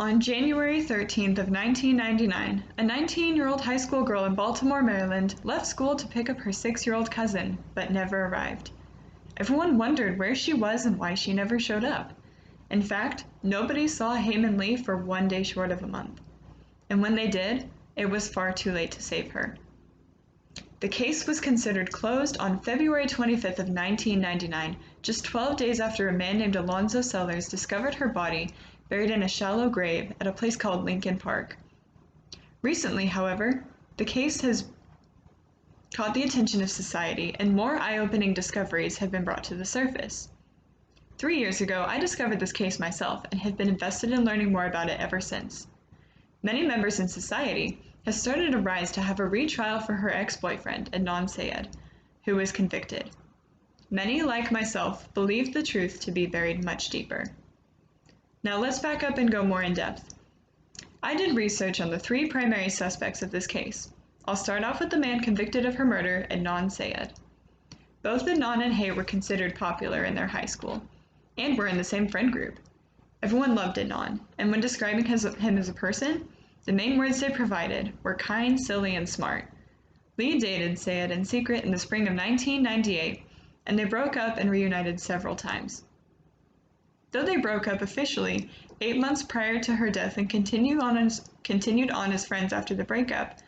On January 13th of 1999, a 19-year-old high school girl in Baltimore, Maryland, left school to pick up her 6-year-old cousin, but never arrived. Everyone wondered where she was and why she never showed up. In fact, nobody saw Hae Min Lee for 1 day short of a month. And when they did, it was far too late to save her. The case was considered closed on February 25th of 1999, just 12 days after a man named Alonzo Sellers discovered her body buried in a shallow grave at a place called Lincoln Park. Recently, however, the case has caught the attention of society and more eye-opening discoveries have been brought to the surface. 3 years ago, I discovered this case myself and have been invested in learning more about it ever since. Many members in society have started a rise to have a retrial for her ex-boyfriend, Adnan Syed, who was convicted. Many, like myself, believe the truth to be buried much deeper. Now let's back up and go more in depth. I did research on the 3 primary suspects of this case. I'll start off with the man convicted of her murder, Adnan Syed. Both Adnan and Hae were considered popular in their high school, and were in the same friend group. Everyone loved Adnan, and when describing him as a person, the main words they provided were kind, silly, and smart. Lee dated Syed in secret in the spring of 1998, and they broke up and reunited several times. Though they broke up officially 8 months prior to her death and continued on as friends after the breakup,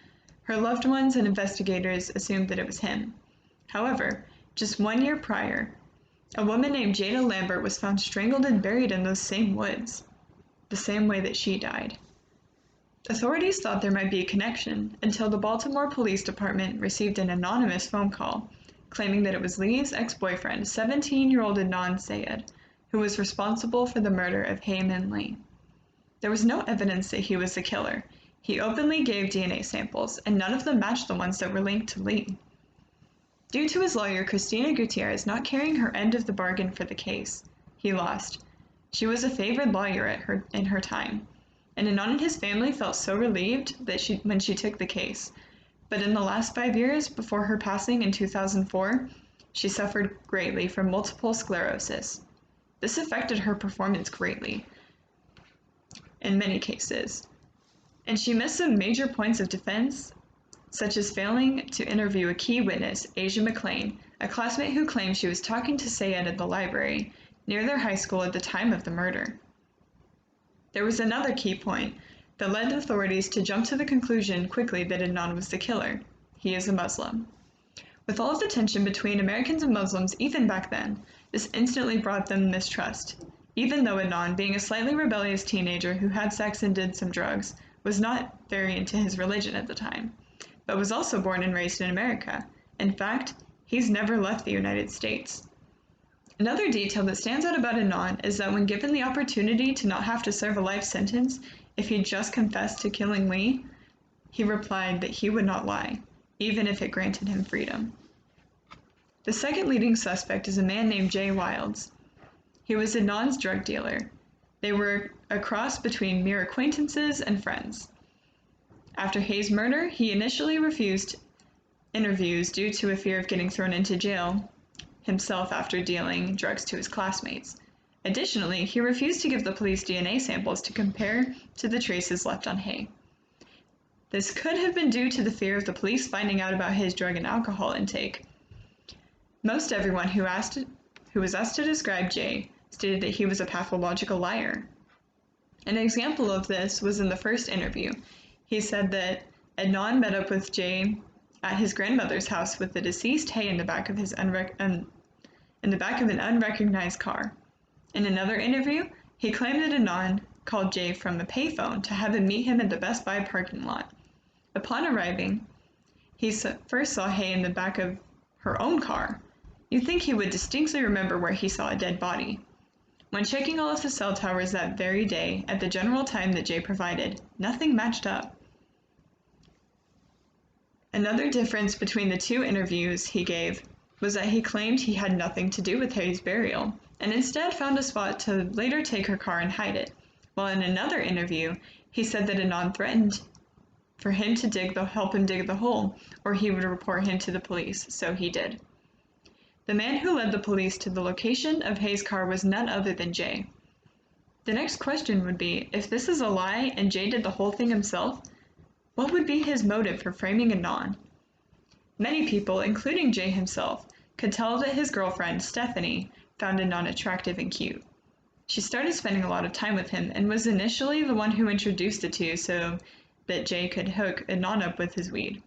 her loved ones and investigators assumed that it was him. However, just 1 year prior, a woman named Jada Lambert was found strangled and buried in those same woods, the same way that she died. Authorities thought there might be a connection until the Baltimore Police Department received an anonymous phone call claiming that it was Lee's ex-boyfriend, 17-year-old Adnan Syed, who was responsible for the murder of Hae Min Lee. There was no evidence that he was the killer. He openly gave DNA samples, and none of them matched the ones that were linked to Lee. Due to his lawyer, Christina Gutierrez, not carrying her end of the bargain for the case, he lost. She was a favored lawyer in her time, and Adnan and his family felt so relieved that when she took the case. But in the last 5 years, before her passing in 2004, she suffered greatly from multiple sclerosis. This affected her performance greatly, in many cases, and she missed some major points of defense, such as failing to interview a key witness, Asia McClain, a classmate who claimed she was talking to Syed at the library near their high school at the time of the murder. There was another key point that led authorities to jump to the conclusion quickly that Adnan was the killer. He is a Muslim. With all of the tension between Americans and Muslims even back then, this instantly brought them mistrust, even though Adnan, being a slightly rebellious teenager who had sex and did some drugs, was not very into his religion at the time, but was also born and raised in America. In fact, he's never left the United States. Another detail that stands out about Adnan is that when given the opportunity to not have to serve a life sentence if he just confessed to killing Lee, he replied that he would not lie, even if it granted him freedom. The second leading suspect is a man named Jay Wilds. He was Adnan's drug dealer. They were a cross between mere acquaintances and friends. After Hae's murder, he initially refused interviews due to a fear of getting thrown into jail himself after dealing drugs to his classmates. Additionally, he refused to give the police DNA samples to compare to the traces left on Hae. This could have been due to the fear of the police finding out about his drug and alcohol intake. Most everyone who was asked to describe Jay stated that he was a pathological liar. An example of this was in the first interview. He said that Adnan met up with Jay at his grandmother's house with the deceased Hae in the back of an unrecognized car. In another interview, he claimed that Adnan called Jay from a payphone to have him meet him at the Best Buy parking lot. Upon arriving, he first saw Hae in the back of her own car. You'd think he would distinctly remember where he saw a dead body. When checking all of the cell towers that very day at the general time that Jay provided, nothing matched up. Another difference between the 2 interviews he gave was that he claimed he had nothing to do with Hae's burial, and instead found a spot to later take her car and hide it, while in another interview, he said that Adnan threatened for him to help him dig the hole, or he would report him to the police, so he did. The man who led the police to the location of Hae's car was none other than Jay. The next question would be, if this is a lie and Jay did the whole thing himself, what would be his motive for framing Anon? Many people, including Jay himself, could tell that his girlfriend, Stephanie, found Anon attractive and cute. She started spending a lot of time with him and was initially the one who introduced the two so that Jay could hook Anon up with his weed.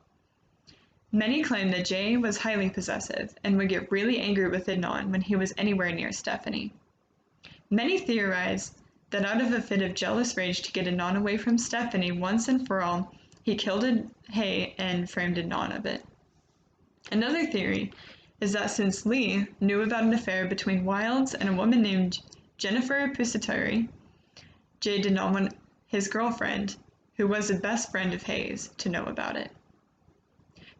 Many claim that Jay was highly possessive and would get really angry with Anon when he was anywhere near Stephanie. Many theorize that out of a fit of jealous rage to get Anon away from Stephanie once and for all, he killed Hae and framed Anon of it. Another theory is that since Lee knew about an affair between Wilds and a woman named Jennifer Pusaturi, Jay did not want his girlfriend, who was a best friend of Hae's, to know about it.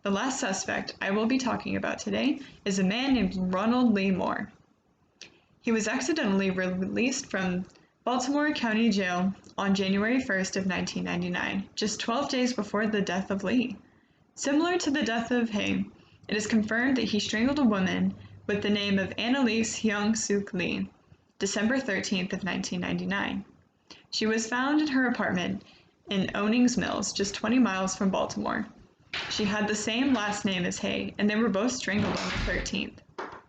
The last suspect I will be talking about today is a man named Ronald Lee Moore. He was accidentally released from Baltimore County Jail on January 1st of 1999, just 12 days before the death of Lee. Similar to the death of Hae, it is confirmed that he strangled a woman with the name of Annalise Hyung-Suk Lee, December 13th of 1999. She was found in her apartment in Owings Mills, just 20 miles from Baltimore. She had the same last name as Hae, and they were both strangled on the 13th,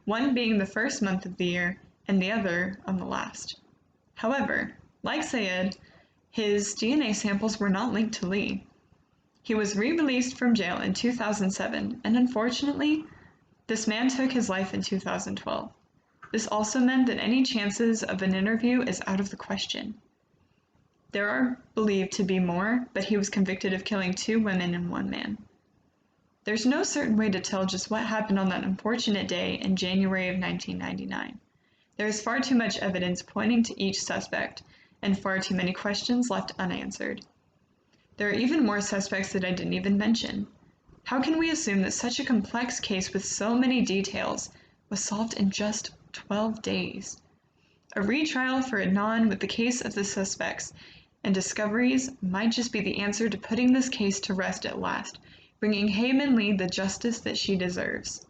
one being the first month of the year and the other on the last. However, like Syed, his DNA samples were not linked to Lee. He was re-released from jail in 2007, and unfortunately, this man took his life in 2012. This also meant that any chances of an interview is out of the question. There are believed to be more, but he was convicted of killing 2 women and 1 man. There's no certain way to tell just what happened on that unfortunate day in January of 1999. There is far too much evidence pointing to each suspect, and far too many questions left unanswered. There are even more suspects that I didn't even mention. How can we assume that such a complex case with so many details was solved in just 12 days? A retrial for Anon with the case of the suspects and discoveries might just be the answer to putting this case to rest at last, bringing Hae Min Lee the justice that she deserves.